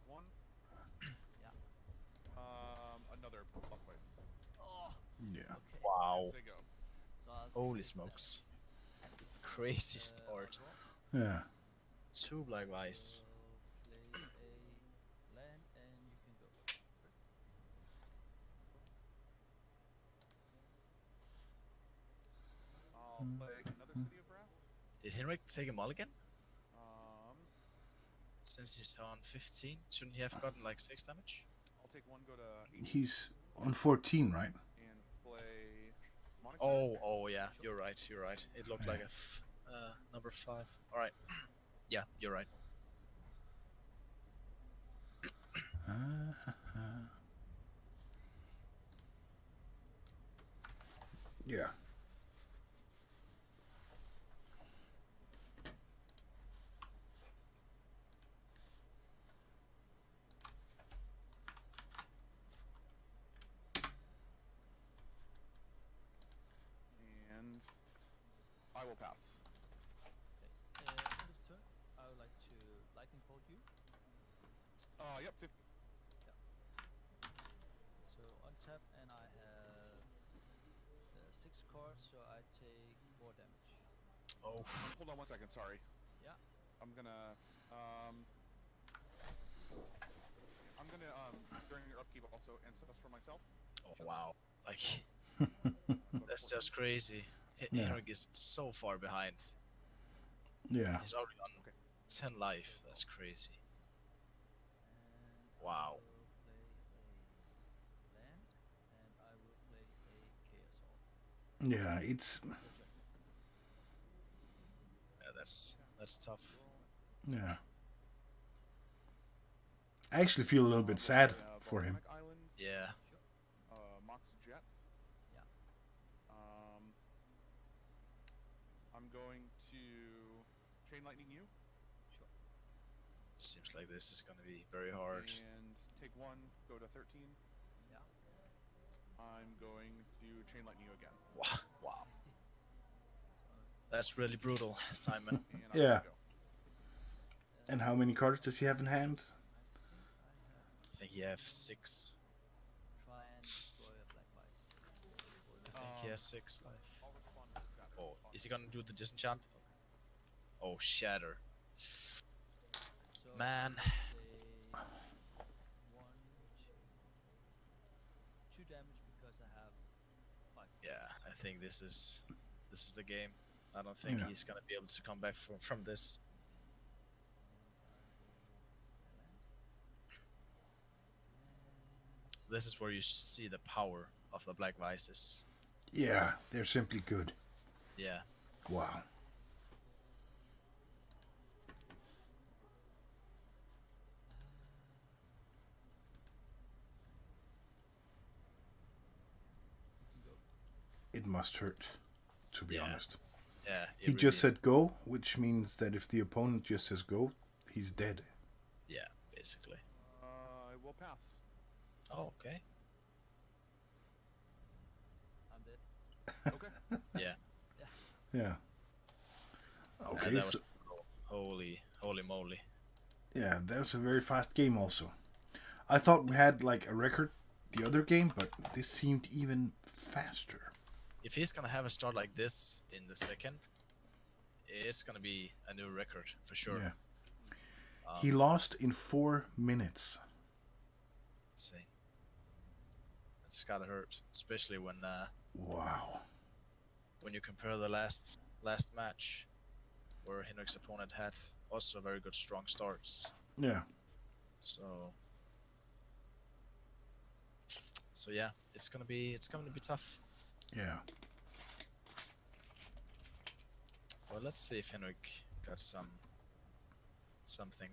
one. Yeah. Another clockwise. Oh, Yeah. okay. And Wow. say go. So I'll take Holy 6 smokes. damage. Crazy I'll start. draw. Yeah. Two I black vice. will play a land, and you can go. Ready? Draw. I'll play another City of Brass. Did Henrik take a mulligan? Um, Since he's on 15, shouldn't he have gotten like 6 damage? I'll take one, go to 18, He's on 14, right? and play Monarchy. Oh, yeah, Sure. you're right, you're right. It looked Yeah. like number 5. Alright, yeah, you're right. Yeah. And I will pass. Okay. End of turn. I would like to lightning bolt you. Yep, 50. Yeah. So untap, and I have 6 cards, so I take 4 damage. Oh, Hold on 1 second, sorry. Yeah. I'm gonna, during your upkeep also ancestral myself. oh wow. Like, Go to that's 14. just crazy. Yeah. Henrik is so far behind. Yeah. He's already on Okay. 10 life. That's crazy. And Wow. I will play a land, and I will play a chaos orb. Yeah, it's Your turn. Yeah, that's tough. Roll. yeah. I actually feel a little bit Roll sad a for him. volcanic island. Yeah. Sure. Mox jet. Yeah. Um, I'm going to chain lightning you Sure. Seems like this is gonna be very hard. and take one. Go to 13. Yeah. I'm going to chain lightning you again, Wow. So That's really brutal, Simon. and I Yeah. go. And how many cards does he have in hand? I think I have I think you have 6. try and destroy a black vice. I think he has 6 life. I'll respond with shatter. Oh, is he gonna do the disenchant? Oh, shatter. So Man. I will say 1, 2 damage because I have 5. Yeah, I think this is the game. I don't think Yeah. he's gonna be able to come back from this. And I will land. And This is where you see the power of the black vices. Yeah, they're simply good. Yeah. Wow. you can go. It must hurt, to be Yeah. honest. Yeah. He just said go, which means that if the opponent just says go, he's dead. Yeah, basically. I will pass. Oh, okay. I'm dead. Okay. Yeah. Yeah. Okay, that was so, holy moly. yeah, that was a very fast game also. I thought we had like a record the other game, but this seemed even faster. If he's gonna have a start like this in the second, it's gonna be a new record for sure. Yeah. He lost in 4 minutes. Let's see. It's gotta hurt, especially Wow. when you compare the last match, where Henrik's opponent had also very good strong starts. Yeah. So yeah, it's gonna be tough. Yeah. Well, let's see if Henrik got something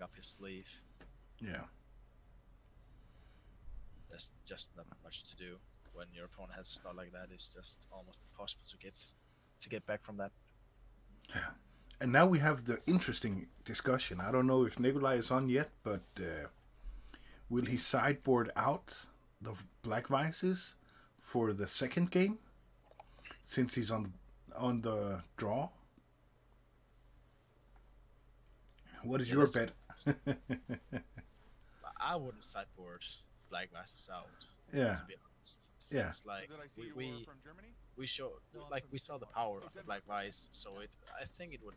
up his sleeve. Yeah. There's just not much to do when your opponent has a start like that. It's just almost impossible to get back from that. Yeah. And now we have the interesting discussion. I don't know if Nikolai is on yet, but will he sideboard out the Black Vices for the second game, since he's on the draw? What is Yeah, your that's- bet? I wouldn't sideboard Black Vices out. Yeah. To be honest, Yeah. since like Did I see you we were from Germany? we show No, I'm like from we saw the Denmark. power Oh, of the Denmark. Black Vice, so I think it would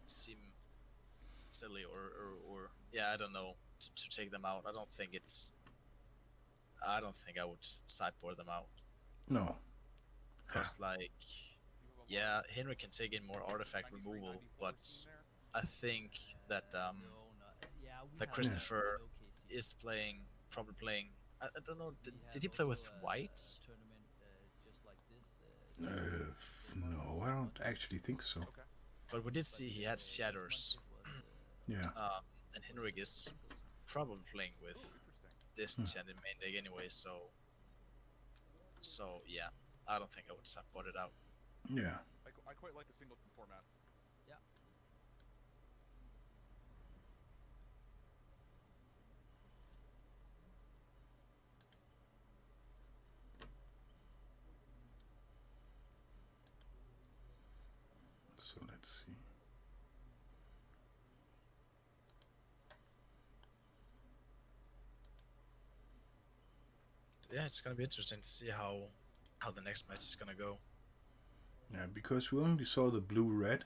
seem silly or yeah, I don't know, to take them out. I don't think I would sideboard them out No. because like You have a yeah, lot Henrik can take in more artifact 93, removal, 94 but scene there. I think that No, yeah, we that have Christopher no KC. is probably playing. I don't know. We Did have he play with also a white? tournament just like this. No, I don't actually think so. Okay. But we did see he had this shatters, Munchkin was, Yeah. and Henrik is single team. probably playing Ooh, with interesting. disenchanted main deck anyway. So yeah, I don't think I would sideboard it out. Yeah. I quite like the singleton format. Yeah. So let's see. Yeah, it's gonna be interesting to see how the next match is gonna go. Yeah, because we only saw the blue-red,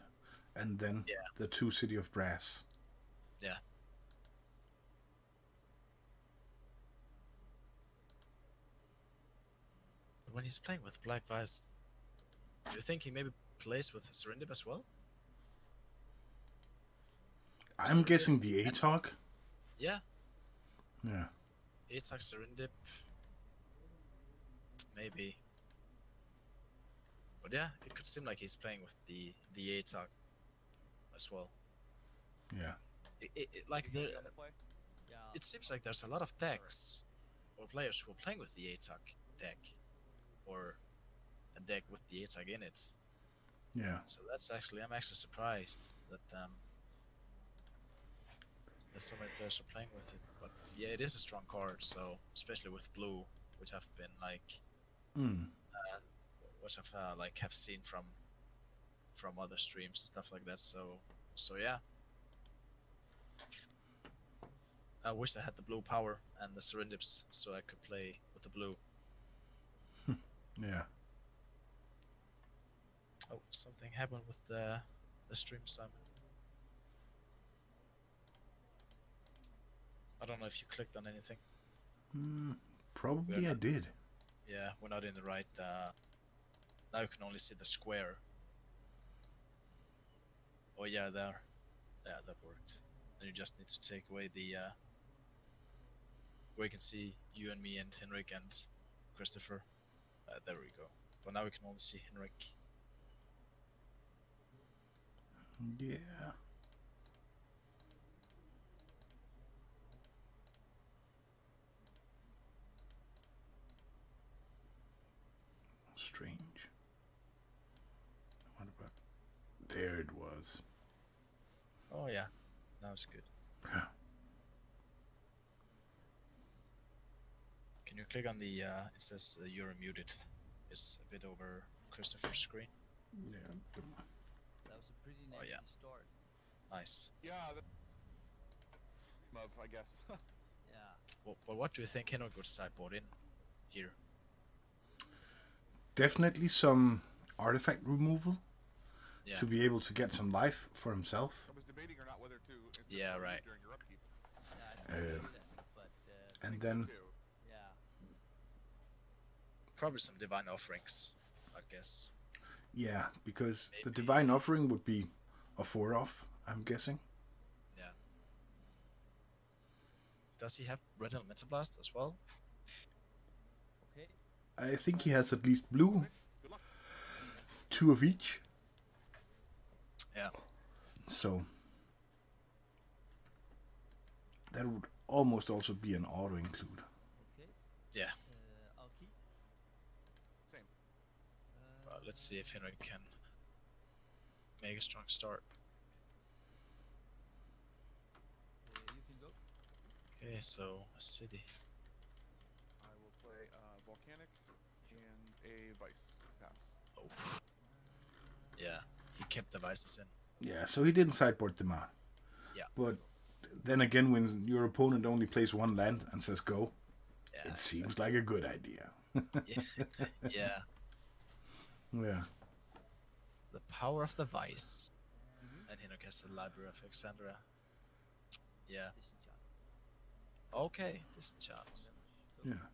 and then Yeah. the 2 City of Brass. Yeah. But when he's playing with Black Vice, do you think he maybe plays with Serendip as well? I'm Serendip guessing the and- Atog. Yeah, Yeah. Atog Serendip. Maybe. But yeah, it could seem like he's playing with the Atog as well. Yeah. Like Usually there, on the play. Yeah. it seems like there's a lot of decks or players who are playing with the Atog deck, or a deck with the Atog in it. Yeah. So I'm actually surprised that so many players are playing with it. But yeah, it is a strong card. So especially with blue, which I've been like, Mm. which I've have seen from other streams and stuff like that. So yeah, I wish I had the blue power and the Serendips so I could play with the blue. Yeah. Oh, something happened with the stream, Simon. I don't know if you clicked on anything. Probably We're I not- did. Yeah, we're not in the right. Now you can only see the square. Oh yeah, there. Yeah, that worked. Then you just need to take away the. Where you can see you and me and Henrik and Christopher. There we go. But now we can only see Henrik. Yeah. Strange. What about... There it was. Oh yeah, that was good. Yeah. Can you click on the? It says you're muted. It's a bit over Christopher's screen. Yeah. That was a pretty Oh, nasty yeah. start. Nice. Yeah, that's I guess. Yeah. Well, but what do you think Henrik would sideboard in here? Definitely some artifact removal Yeah. to be able to get some life for himself. I was debating or not whether to insert Yeah, the right. during your upkeep. Yeah, I think Uh, I see that, but And Think so then too. yeah. Probably some divine offerings, I guess. yeah, because the Maybe- divine offering would be a 4-off, I'm guessing. Yeah. Does he have Red Elemental Blast as well? Okay. I think he has at least blue, Good luck. 2 of each. Yeah. So that would almost also be an auto include. Okay. Yeah. I'll keep. Same. Let's see if Henrik can make a strong start. You can go. Okay, so a city. I will play Volcanic and a Vice pass. Oh. Yeah, he kept the vices in. Yeah, so he didn't sideboard them out. Yeah. But then again, when your opponent only plays one land and says go, Yeah, it seems like a good idea. exactly. Yeah, Yeah. the power of the vice. Mm-hmm. And Henrik has the Library of Alexandria. Yeah. Disenchant. Okay, disenchant. Damage. Go. Yeah.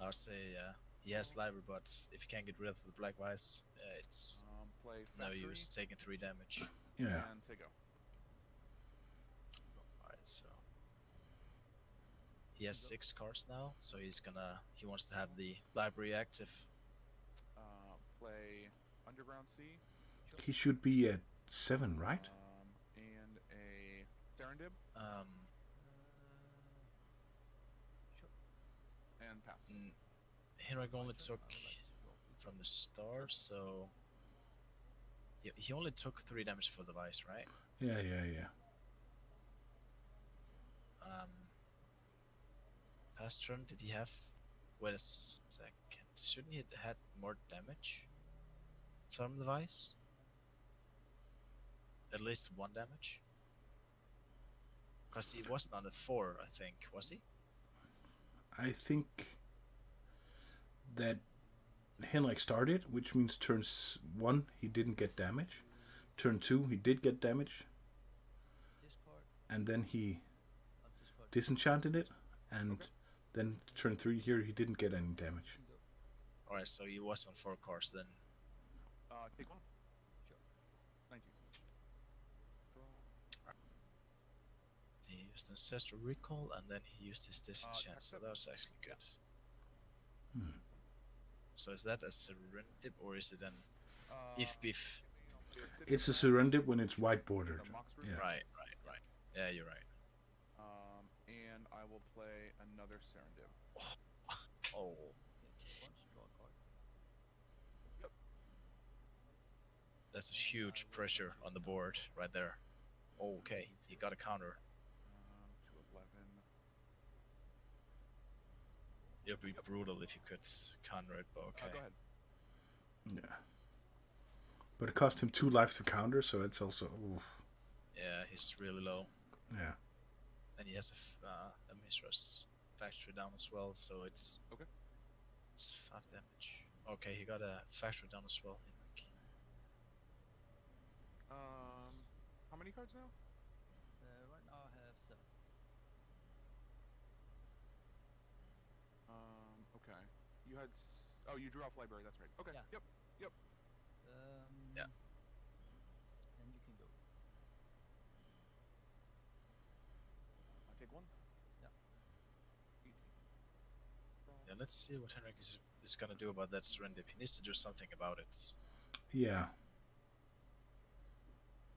I would say he has library, but if you can't get rid of the black vice, it's Play no factory. use taking 3 damage. Yeah. And say go. Alright, so he has 6 cards now, so he wants to have the library active. Play Underground Sea. He should be at 7, right? And a Serendib. Sure. And pass. Henrik only took from the start, so he only took 3 damage for the vice, right? Yeah. Past turn, did he have? Wait a second. Shouldn't he have had more damage from the vice? At least 1 damage? Because he wasn't on the 4, I think, was he? I think that Henrik started, which means turns 1 he didn't get damage. Turn 2 he did get damage. Discard. And then he Discard. disenchanted it, and then turn 3 here he didn't get any damage. Go. Alright, so he was on 4 cards then. Take 1. Sure. 19. Draw. He used Ancestral Recall, and then he used his Disenchant, so that was actually good. So is that a Serendip, or is it an If Beef? It's a surrender when it's white bordered. Yeah. Right. Yeah, you're right. And I will play another Serendip. Oh. Okay. Once. Draw a card. Yep. That's a huge pressure on the board right there. Okay, he got a counter. To 11. It would be brutal if you could counter it, but okay. Go ahead. Yeah. But it cost him 2 lives to counter, so it's also... Oof. Yeah, he's really low. Yeah. And he has a Mistras factory down as well, so it's... Okay. It's 5 damage. Okay, he got a factory down as well, Henrik. How many cards now? Right now I have 7. Okay. You had... Oh, you drew off library, that's right. Okay, Yeah. yep. Yeah. And you can go. I'll take 1. Yeah. 18. Yeah, let's see what Henrik is gonna do about that Serendip. He needs to do something about it. Yeah.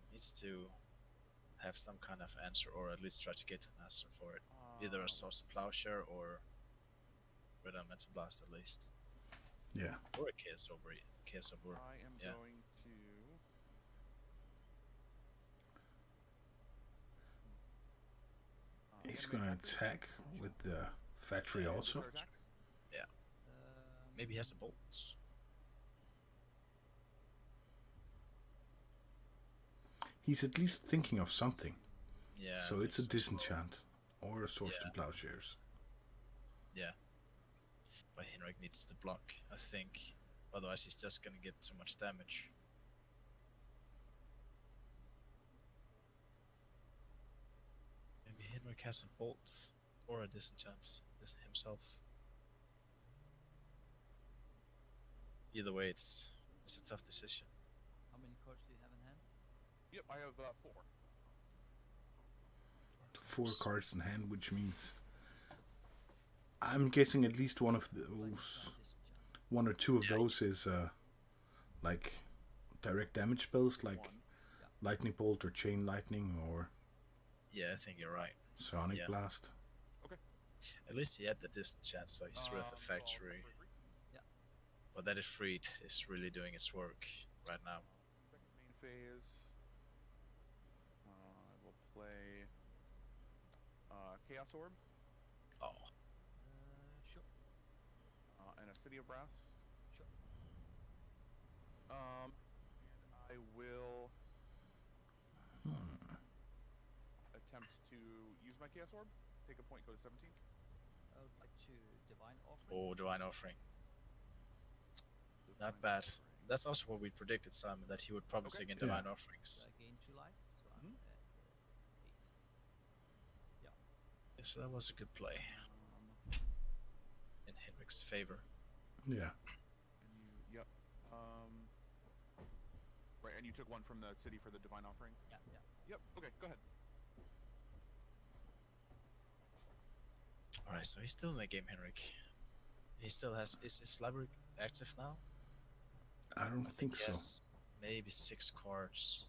He needs to have some kind of answer, or at least try to get an answer for it. Either a Source of Plowshare or Red Mental Blast at least. Yeah. Or a Chaos Over. I am Yeah. going to... He's gonna attack with the factory also. Maybe he has a bolt. He's at least thinking of something. Yeah. I So think it's a disenchant or a source Yeah. to plowshares. Yeah. But Henrik needs to block, I think. Otherwise he's just gonna get too much damage. Maybe Henrik has a bolt or a disenchant himself. Either way, it's a tough decision. How many cards do you have in hand? Yep, I have 4. 4 cards in hand, which means I'm guessing at least one of those, 1 or 2 of those is like direct damage spells, like 1. lightning bolt or chain lightning or Yeah, I think you're right. sonic Yeah. blast. At least he had the disenchant, so he's with the So factory. I'll play 3. But that Ifrit is really doing its work right now. Second main phase. I will play Chaos Orb Oh, Sure. and a City of Brass. Sure. And I will attempt to my Chaos Orb. Take a point, go to 17. I would like to divine offering. Oh, divine offering. Not Divine bad. Offering. That's also what we predicted, Simon, that he would probably Okay. take in Yeah. divine So offerings. I gain 2 life, so I'm Mhm. at 8. So that was a good play in Henrik's favor. Yeah. And you, yep. Right, and you took one from the city for the divine offering. Yeah. Yep. Okay, go ahead. Alright, so he's still in the game, Henrik. He still has. Is his library active now? I don't I think he so. has maybe 6 cards.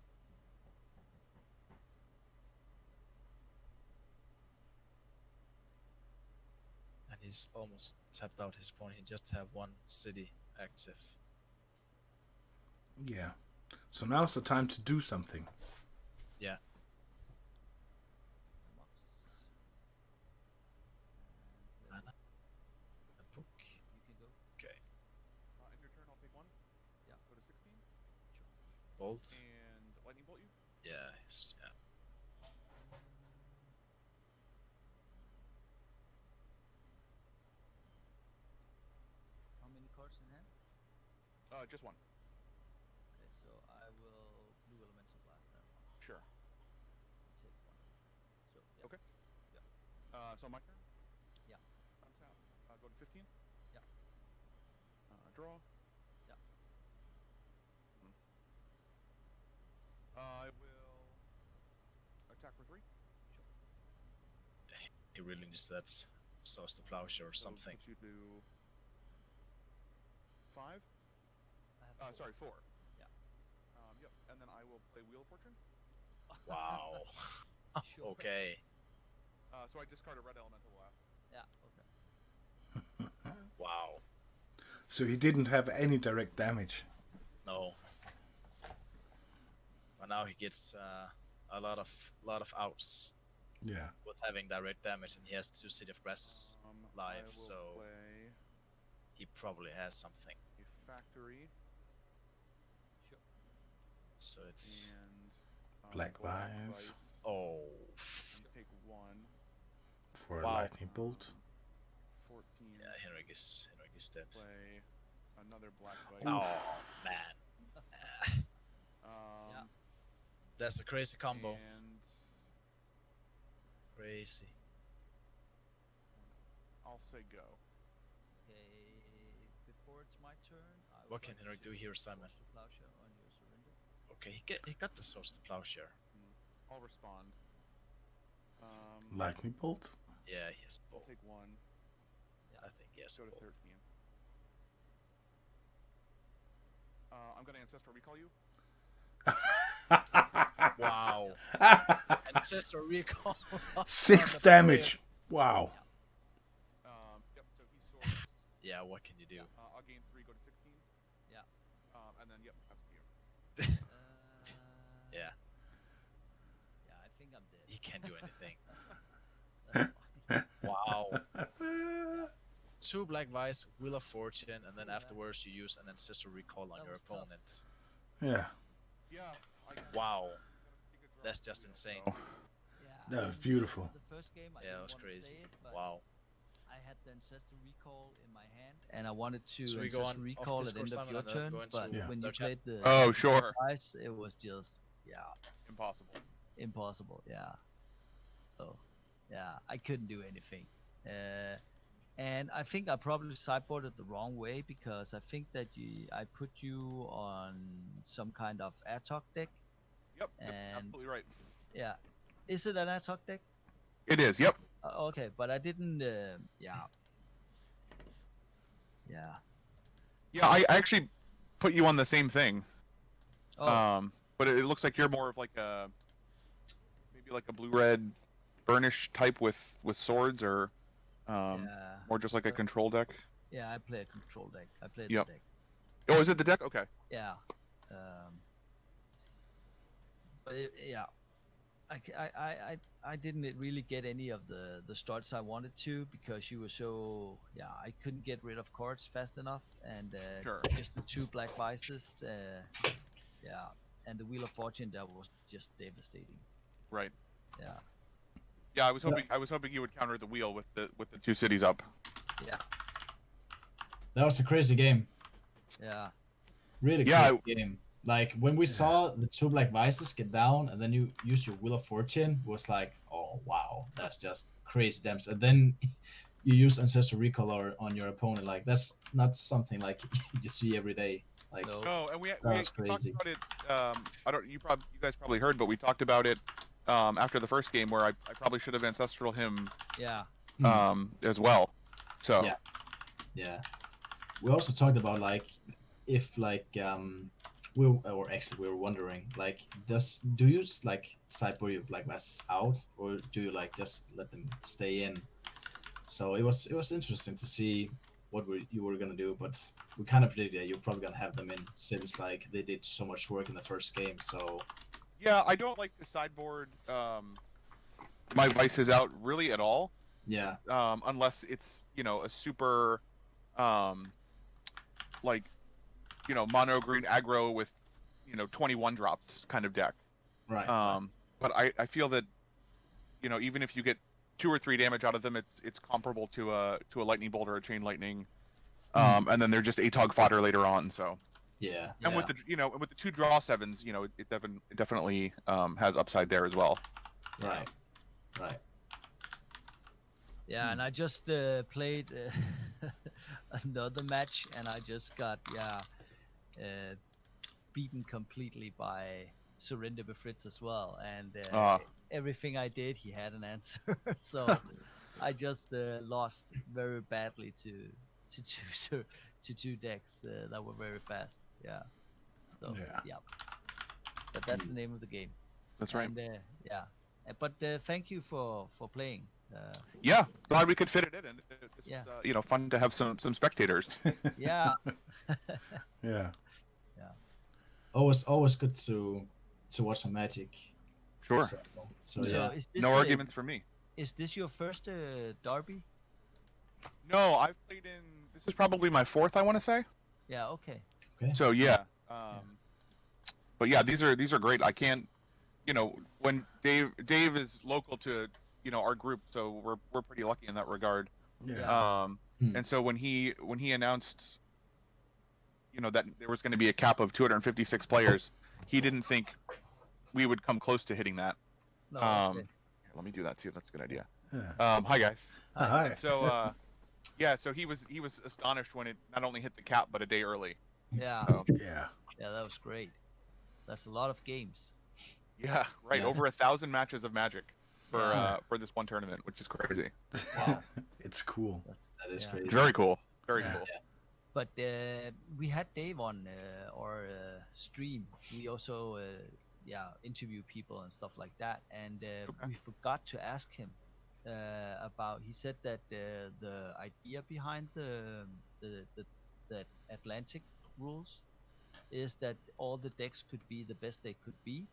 And he's almost tapped out his point. He just have 1 city active. Yeah. So now's the time to do something. Yeah. Mox. Mana. A book. You can go. Okay. In your turn, I'll take one. Yeah. Go to 16. Bolt. And lightning bolt you. Yeah. Yeah. How many cards in hand? Just one. Okay, so I will blue elemental blast that one. Sure. Take 1. So yeah. Okay. Yeah. So my turn. Yeah. Untap. Go to 15. Yeah. Draw. Yeah. I will attack for 3. He really needs that sauce to plowshare or So something. put you to 5. I have 4. Sorry, 4. Yeah. Yep. And then I will play Wheel of Fortune. Wow. Sure. Okay. So I discard a red elemental blast. Yeah. Okay. Wow. So he didn't have any direct damage. No. But now he gets a lot of outs Yeah. with having direct damage, and he has 2 City of Grasses I live, will so play he probably has something. a factory Sure. So it's and Black Vice. oh, You take 1. For Wow. a lightning bolt. 14. yeah, Henrik is dead. Play another black vice. Oh man, Yeah. that's a crazy combo. And Crazy. I'll say go. Okay. Before it's my turn, I would What can like Henrik to do here, Simon? force the plowshare on your surrender. Okay, he got the source to plowshare. I'll respond. Lightning bolt. Yeah, he has I'll both. take 1. I think he has Go to both. 13. I'm gonna ancestral recall you. Wow. Ancestor recall. 6 damage. Wow. Yep. So he's sourced. Yeah, what can you do? I'll gain 3. Go to 16. Yeah. And then yep, that's to you. Yeah, Yeah, I think I'm dead. he can't do anything. That's fine. Wow. 2 Black Vice, Wheel of Fortune, and then Yeah. afterwards you use an Ancestor Recall on That your was tough. opponent. Yeah. Yeah. Wow. Got a pretty good draw That's to just do, insane. so- Yeah. That I was mean, beautiful. The first game, I Yeah, it didn't was want to crazy. say it, but Wow. I had the ancestor recall in my hand, and I wanted to Should we go ancestor on off recall at Discord, end of Simon, your and then turn, go into but Yeah. when you their chat? played the Oh, sure. dice, it was just Impossible. impossible. Yeah. So, yeah, I couldn't do anything. And I think I probably sideboarded the wrong way because I think that I put you on some kind of Atog deck. Yep. And- Absolutely right. Yeah. Is it an Atog deck? It is. Yep. Okay, but I didn't. Yeah. Yeah. Yeah. I actually put you on the same thing. Oh, But it looks like you're more of like a maybe like a blue-red burnish type with swords, or yeah. more just like a control deck. Yeah, I play a control deck. I played Yep. the deck. Oh, is it the deck? Okay. Yeah. But yeah, I didn't really get any of the starts I wanted to because you were so I couldn't get rid of cards fast enough, and Sure. just the 2 Black Vices, and the Wheel of Fortune that was just devastating. Right. Yeah. Yeah, I was hoping he would counter the wheel with the 2 cities up. Yeah. That was a crazy game. Yeah. Really Yeah, crazy game. Like when we saw the 2 Black Vices get down and then you use your Wheel of Fortune, it was like, oh wow, that's just crazy damage. And then you use Ancestral Recolor on your opponent. Like that's not something like you see every day. Like No. No, and we was talked crazy. about it. You guys probably heard, but we talked about it after the first game where I probably should have ancestral him Yeah. as well. So Yeah. Yeah. We also talked about like if like we were wondering like do you just like sideboard your Black Masses out or do you like just let them stay in? So it was interesting to see what you were gonna do, but we kind of predicted you're probably gonna have them in since like they did so much work in the first game. So yeah, I don't like to sideboard my vices out really at all. yeah, Unless it's a super like mono green aggro with 21 drops kind of deck. right. But I feel that even if you get 2 or 3 damage out of them, it's comparable to a lightning bolt or a chain lightning, and then they're just Atog fodder later on. So Yeah. and with the with the 2 draw 7s, it definitely has upside there as well. Right. Right. Yeah, and I just played another match, and I just got beaten completely by Surrender Befritz as well. And everything I did, he had an answer. So I just lost very badly to 2 decks that were very fast. Yeah. So Yeah. but that's the name of the game. That's right. And, yeah. But thank you for playing. Yeah, glad we could fit it in. And this Yeah. was, fun to have some spectators. Yeah. Yeah. Always good to watch some Magic. Sure. So So yeah. is this No arguments for me. Is this your first derby? No, I've played in. This is probably my 4th, I want to say. Yeah. Okay. Okay. So yeah. But yeah, these are great. I can't. When Dave is local to our group, so we're pretty lucky in that regard. Yeah. And so when he announced that there was going to be a cap of 256 players, he didn't think we would come close to hitting that. No. Here, Okay. let me do that too. That's a good idea. Yeah. Hi guys. Hi. So yeah, so he was astonished when it not only hit the cap but a day early. Yeah. So, Yeah. Yeah, that was great. That's a lot of games. yeah, right. Yeah. Over 1,000 matches of Magic Yeah. for this one tournament, which is crazy. Wow. It's cool. That is Yeah. crazy. It's very cool. Very Yeah. cool. But we had Dave on our stream. We also interview people and stuff like that, and Okay. we forgot to ask him about. He said that the idea behind the Atlantic rules is that all the decks could be the best they could be.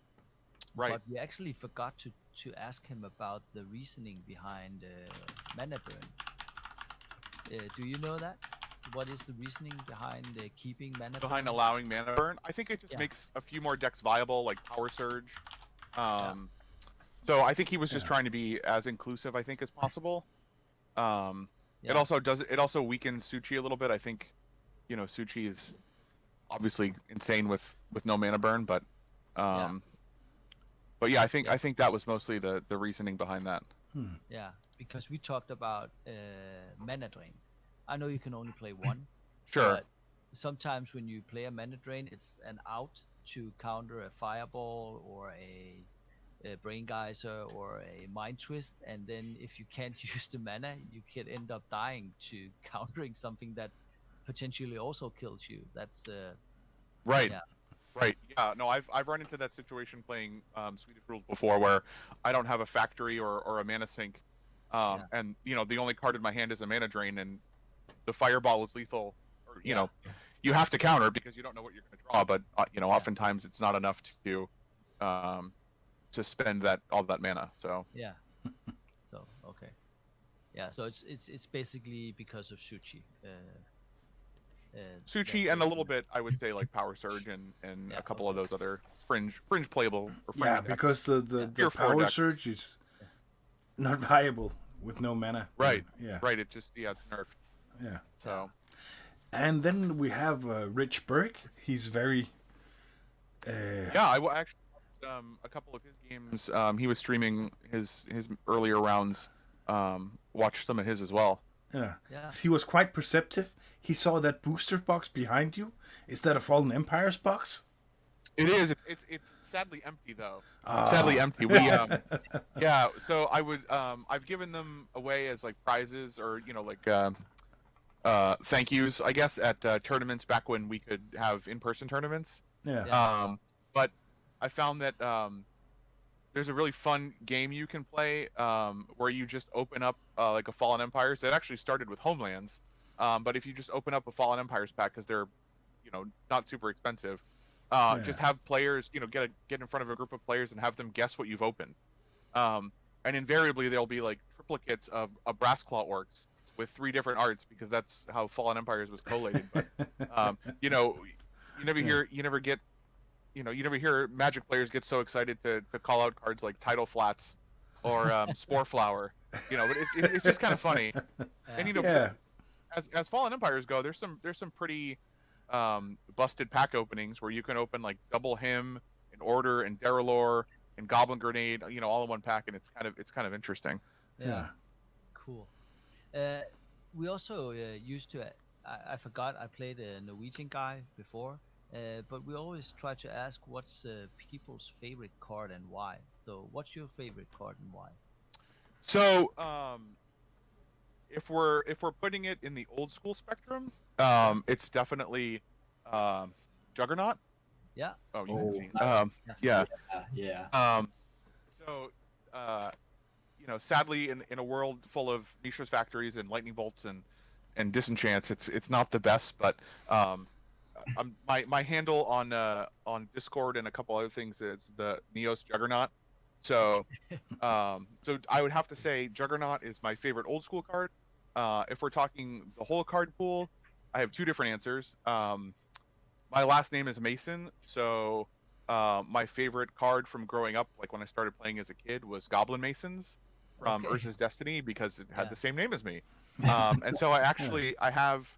Right. But we actually forgot to ask him about the reasoning behind mana burn. Do you know that? What is the reasoning behind keeping mana Behind burn? allowing mana burn, I think it just Yeah. makes a few more decks viable, like Power Surge. So I think he was just Yeah. trying to be as inclusive, I think, as possible. Yeah. It also weakens Suchi a little bit. I think, Suchi is obviously insane with no mana burn, but but yeah, I think that was mostly the reasoning behind that. Yeah, because we talked about mana drain. I know you can only play one. Sure. But sometimes when you play a mana drain, it's an out to counter a fireball or a brain geyser or a mind twist, and then if you can't use the mana, you could end up dying to countering something that potentially also kills you. That's Right. yeah. Right. Yeah. No, I've run into that situation playing Swedish rules before, where I don't have a factory or a mana sink, and the only card in my hand is a mana drain, and the fireball is lethal. Or, you have to counter because you don't know what you're going to draw, but oftentimes it's not enough to spend all that mana. So Yeah. So okay. Yeah. So it's basically because of Suchi. Suchi and a little bit, I would say, like Power Surge and Yeah, a couple of those other fringe playable or fringe Yeah, decks. because the Tier 4 power decks. surge is not viable with no mana. Right. Yeah. Right. It just it's nerfed. Yeah. So And then we have Rich Burke. He's very. yeah, I will actually a couple of his games. He was streaming his earlier rounds. Watched some of his as well. Yeah. Yeah. He was quite perceptive. He saw that booster box behind you. Is that a Fallen Empires box? It is. It's sadly empty though. Ah. Sadly empty. We yeah. So I would I've given them away as like prizes or like thank yous I guess at tournaments back when we could have in-person tournaments. Yeah. But I found that there's a really fun game you can play where you just open up like a Fallen Empires. That actually started with Homelands, but if you just open up a Fallen Empires pack because they're not super expensive, just have players get in front of a group of players and have them guess what you've opened, and invariably there'll be like triplicates of a Brass Claw Orcs with 3 different arts because that's how Fallen Empires was collated. But you never hear Magic players get so excited to call out cards like Tidal Flats or Spore Flower, but it's just kind of funny. And as Fallen Empires go, there's some pretty busted pack openings where you can open like Double Hymn and Order and Derelore and Goblin Grenade, all in one pack, and it's kind of interesting. Yeah. Cool. We also used to. I forgot I played a Norwegian guy before, but we always try to ask what's people's favorite card and why. So, what's your favorite card and why? So, if we're putting it in the old school spectrum, it's definitely Juggernaut. Yeah. Oh, you can see. Nice. Yeah. Yeah. So, sadly, in a world full of Mishra's Factories and Lightning Bolts and Disenchants, it's not the best. But my handle on Discord and a couple other things is the Neos Juggernaut. So, so I would have to say Juggernaut is my favorite old school card. If we're talking the whole card pool, I have 2 different answers. My last name is Mason, so my favorite card from growing up, like when I started playing as a kid, was Goblin Masons from Urza's Destiny because it had the same name as me. And so I have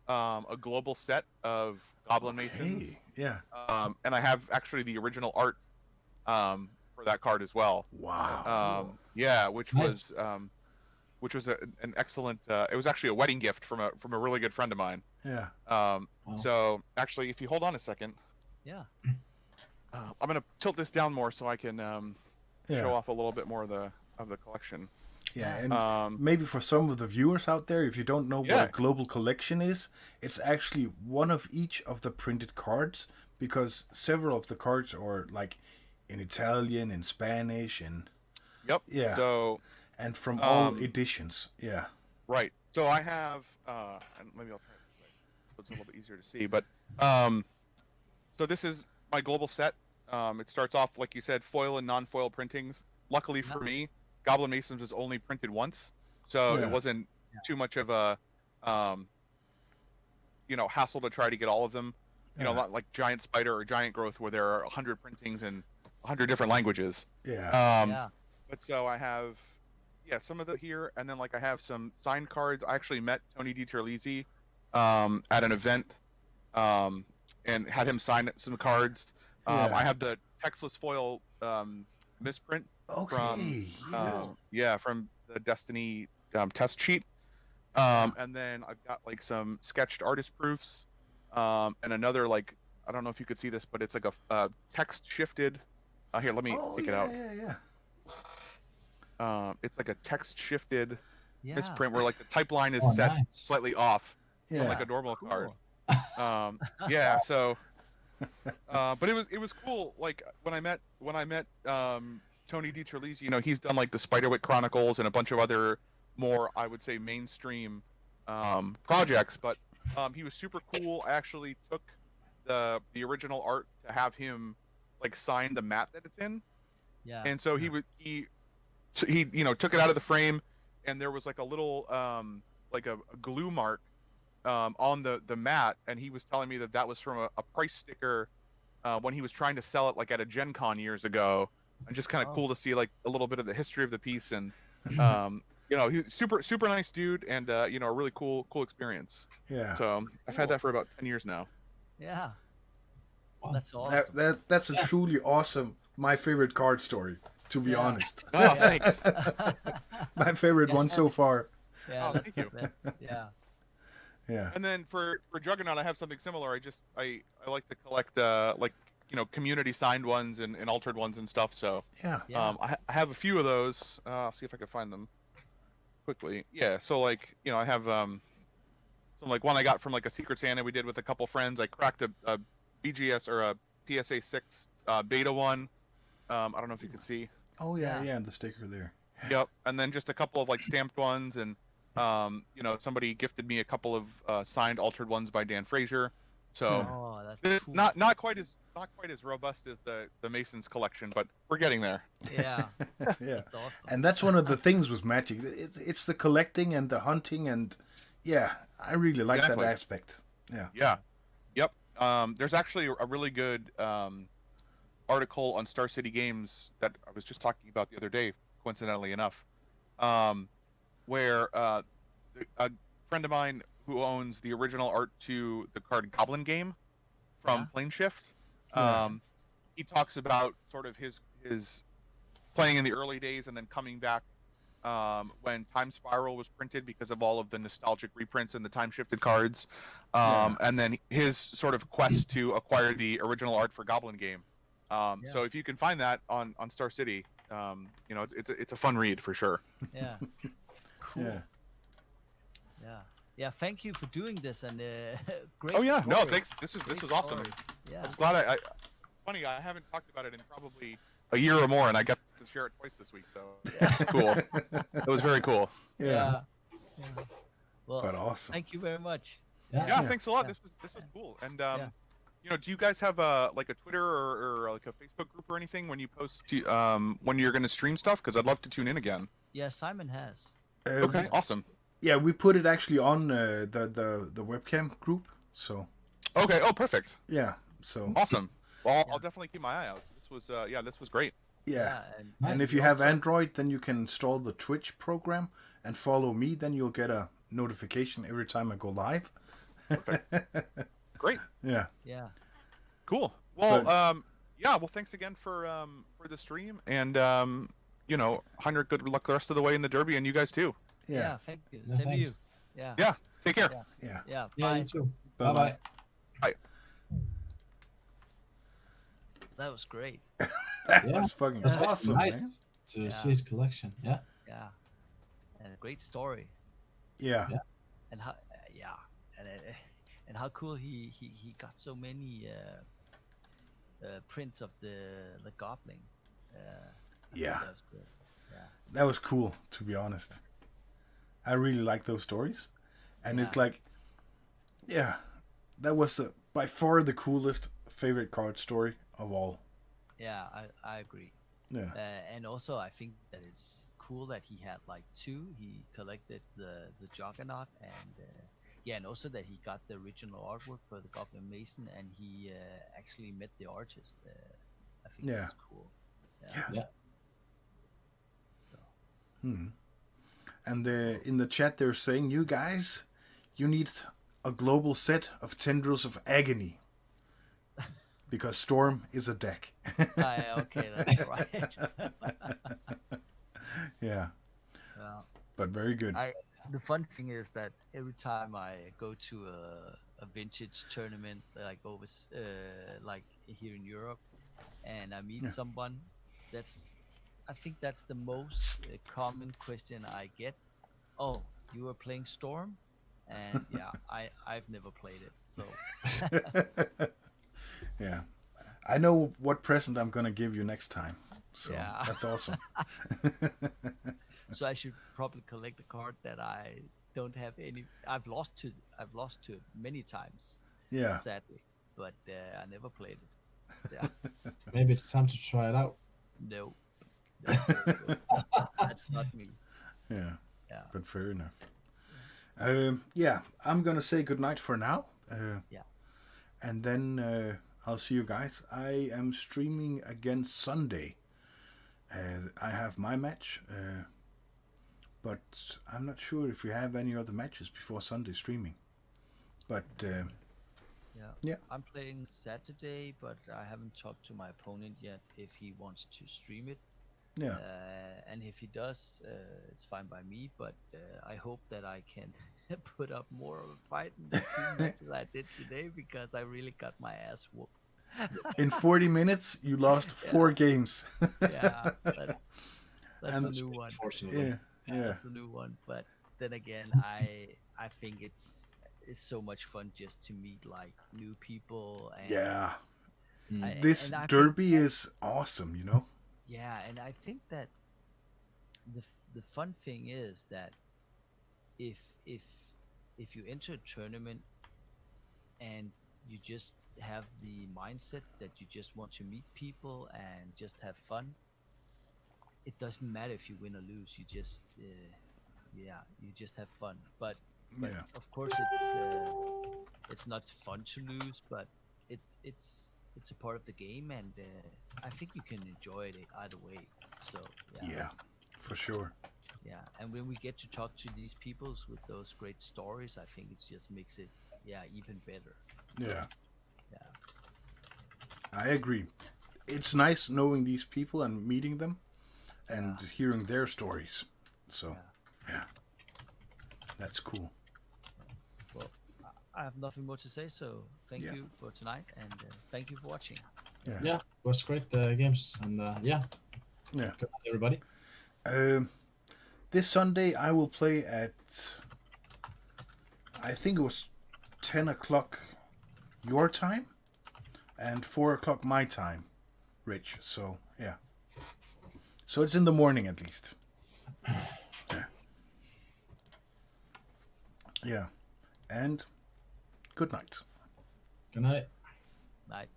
a global set of Goblin Masons. Yeah. And I have actually the original art for that card as well. Wow. Yeah, which Nice. was an excellent. It was actually a wedding gift from a really good friend of mine. Yeah. So actually, if you hold on a second, Yeah. I'm gonna tilt this down more so I can show off a little bit more of the collection. Yeah, and maybe for some of the viewers out there, if you don't know what a global collection is, it's actually one of each of the printed cards, because several of the cards are like in Italian, in Spanish, and yeah, So and from all editions. Yeah. right. So I have, and maybe I'll try it this way so it's a little bit easier to see. But so this is my global set. It starts off like you said, foil and non-foil printings. Luckily for me, Goblin Masons was only printed once, so it wasn't too much of a hassle to try to get all of them. Not like Giant Spider or Giant Growth where there are 100 printings in 100 different languages. Yeah. But so I have some of the here, and then like I have some signed cards. I actually met Tony DiTerlizzi at an event and had him sign some cards. I have the textless foil misprint Okay. from the Destiny test sheet. And then I've got like some sketched artist proofs, and another like I don't know if you could see this, but it's like a text shifted. Here, let me take it out. It's like a text shifted misprint where like the type line is set slightly off from like a normal card. So but it was cool. Like when I met Tony DiTerlizzi, he's done like the Spiderwick Chronicles and a bunch of other more, I would say, mainstream projects, but he was super cool. I actually took the original art to have him like sign the mat that it's in. Yeah. And so he took it out of the frame, and there was like a little like a glue mark on the mat, and he was telling me that was from a price sticker when he was trying to sell it like at a Gen Con years ago. And just kind of cool to see like a little bit of the history of the piece, and You know, he's super nice dude, and you know, a really cool experience. Yeah. So I've had that for about 10 years now. Yeah, Wow. that's awesome. That's a Yeah. truly awesome. My favorite card story, to be Yeah. honest. Oh, thanks. My favorite one so far. Yeah, Oh, thank you. yeah, Yeah. And then for Juggernaut, I have something similar. I like to collect like, you know, community signed ones and altered ones and stuff. So Yeah. yeah. I have a few of those. I'll see if I can find them quickly. Yeah. So like, you know, I have some like one I got from like a Secret Santa we did with a couple friends. I cracked a BGS or a PSA 6 beta one. I don't know if you can see. Oh yeah, Yeah. yeah, the sticker there. Yep. And then just a couple of like stamped ones, and you know, somebody gifted me a couple of signed altered ones by Dan Frazier. So Yeah. Oh, that's this cool. not quite as robust as the Masons collection, but we're getting there. Yeah, Yeah. that's awesome. And that's one of the things with Magic. It's the collecting and the hunting, and yeah, I really like Exactly. that aspect. Yeah. Yeah. Yep. There's actually a really good article on Star City Games that I was just talking about the other day, coincidentally enough, where a friend of mine who owns the original art to the card Goblin Game from Yeah. Plane Shift, Yeah. he talks about sort of his playing in the early days and then coming back when Time Spiral was printed because of all of the nostalgic reprints and the time shifted cards, Yeah. and then his sort of quest to acquire the original art for Goblin Game. Yeah. So if you can find that on Star City, you know, it's a fun read for sure. Yeah, cool. Yeah. Yeah. Thank you for doing this, and great. Oh yeah, no, story. thanks. This Great was awesome. story. Yeah, I was glad I. It's funny, I haven't talked about it in probably a year or more, and I got to share it twice this week. So cool. It was very cool. Yeah. yeah. Well, But awesome. thank you very much. Yeah, Yeah. thanks a lot. Yeah. This was cool. And Yeah. you know, do you guys have like a Twitter or like a Facebook group or anything when you post to, when you're going to stream stuff? Because I'd love to tune in again. Yeah, Simon has. Okay, awesome. Yeah, we put it actually on the webcam group. So Okay, oh perfect, yeah. So awesome. Well, Yeah. I'll definitely keep my eye out. This was this was great. yeah. And And Nice. if you have Android, then you can install the Twitch program and follow me. Then you'll get a notification every time I go live. Great, Yeah. yeah, cool. Well, But- yeah. Well, thanks again for the stream, and you know, Heinrich, good luck the rest of the way in the Derby, and you guys too. yeah. Yeah. Thank you. Yeah, Same to you. thanks. Yeah. Yeah, take care. Yeah. Yeah. Yeah. Yeah, Bye. you too. Bye-bye. Bye bye. That was great. That Yeah. was fucking That's awesome, nice man. to Yeah. see his collection. Yeah. Yeah, and a great story. Yeah. Yeah. And how yeah, and how cool he got so many prints of the goblin. I think Yeah. that was good. That was cool, to be honest. I really like those stories. And it's Yeah. like, yeah, that was by far the coolest favorite card story of all. Yeah, I agree. Yeah. And also I think that it's cool that he had like two. He collected the Juggernaut, and yeah, and also that he got the original artwork for the Goblin Mason, and he actually met the artist. I think Yeah. that's cool. Yeah. So And in the chat, they're saying, you guys, you need a global set of Tendrils of Agony. Because Storm is a deck. okay, that's right. Yeah. Well, But very good. the fun thing is that every time I go to a vintage tournament, like like here in Europe, and I meet Yeah. someone, I think that's the most common question I get. Oh, you were playing Storm? And yeah, I've never played it, so Yeah. I know what present I'm going to give you next time. So Yeah. that's awesome. so I should probably collect a card that I don't have any. I've lost to it many times, Yeah. sadly, but I never played it. Yeah. Maybe it's time to try it out. No. No, that's not me. Yeah. Yeah. But fair enough. Yeah, I'm going to say goodnight for now. Yeah. And then I'll see you guys. I am streaming again Sunday. I have my match but I'm not sure if we have any other matches before Sunday streaming. But yeah. I'm playing Saturday, but I haven't talked to my opponent yet if he wants to stream it. Yeah. And if he does, it's fine by me. But I hope that I can put up more of a fight in the 2 matches I did today, because I really got my ass whooped. In 40 minutes, you lost 4 games. Yeah, that's And- a new one. Unfortunately. Yeah. That's a new one. But then again, I think it's so much fun just to meet like new people. And Yeah. I- This and I think derby is awesome, you know? Yeah, and I think that the fun thing is that if you enter a tournament and you just have the mindset that you just want to meet people and just have fun, it doesn't matter if you win or lose. You just you just have fun. But Yeah. of course it's not fun to lose, but it's a part of the game, and I think you can enjoy it either way. So Yeah, for sure. yeah. And when we get to talk to these peoples with those great stories, I think it just makes it even better. Yeah. Yeah. I agree. It's nice knowing these people and meeting them and hearing their stories. So, yeah. That's cool. Well, I have nothing more to say, so thank Yeah. you for tonight, and thank you for watching. Yeah, it was great games, and yeah. Yeah. Good night, everybody. This Sunday I will play at, I think it was 10 o'clock your time and 4 o'clock my time, Rich. So, yeah. So it's in the morning at least. Yeah. Yeah. And good night. Good night. Night.